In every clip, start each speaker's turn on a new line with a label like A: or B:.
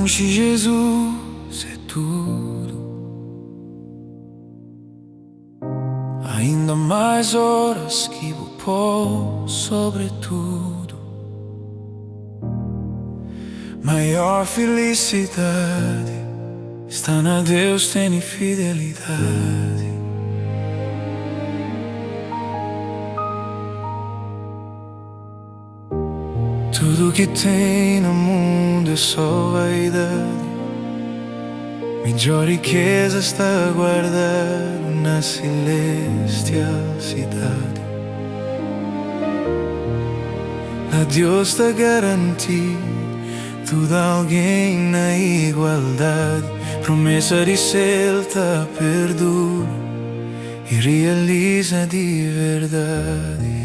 A: longe, Jesus é tudo. Ainda mais horas que vou pôr sobretudo. Maior felicidade está na Deus tem fidelidade. Tudo que tem no mundo é só vaidade. Melhor riqueza está guardada na celestial cidade. A Deus está garantido tudo a alguém na igualdade. Promessa de celta perdura e realiza de verdade.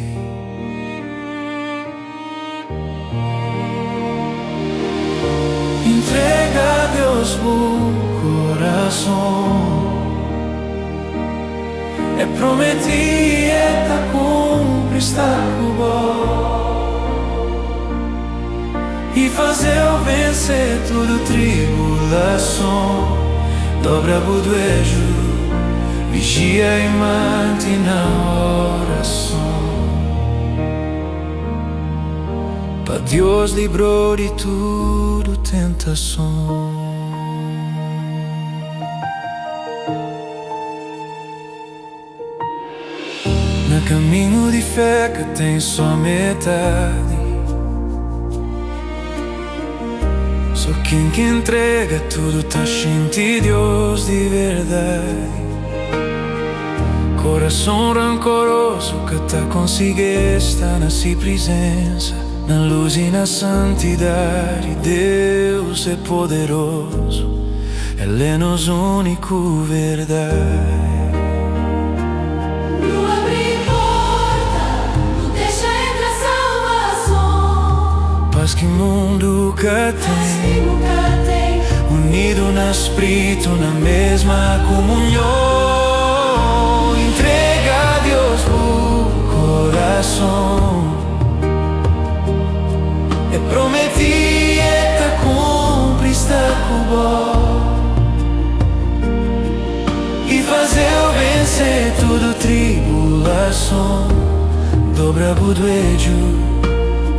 A: Entrega a Deus o coração, é prometido e tá cumpre, está e fazer vencer tudo tribulação. Dobra o joelho, vigia e mantém na oração. Pra Deus livrou de tudo tentação. No caminho de fé que tem só metade. Só quem que entrega tudo tá cheio de Deus de verdade. Coração rancoroso que tá conseguindo estar na sua presença, na luz e na santidade. Deus é poderoso, Ele é nosso único verdade. Que mundo que tem, unido no espírito, na mesma comunhão. Entrega a Deus o coração, é prometido e tá cumpre, está e fazer vencer tudo tribulação. Dobra o joelho,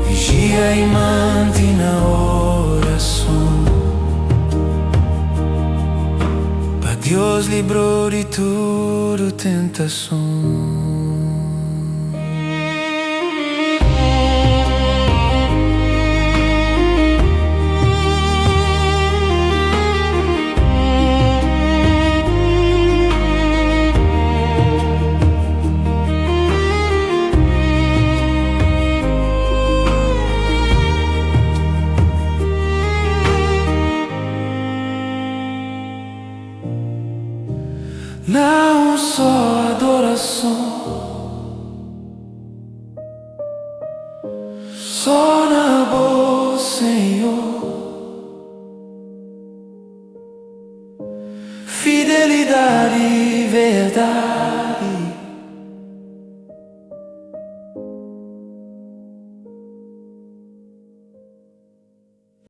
A: vigia e mantém na oração. Pra Deus livrou de tudo tentação. Não só adoração, só na boa, Senhor, fidelidade.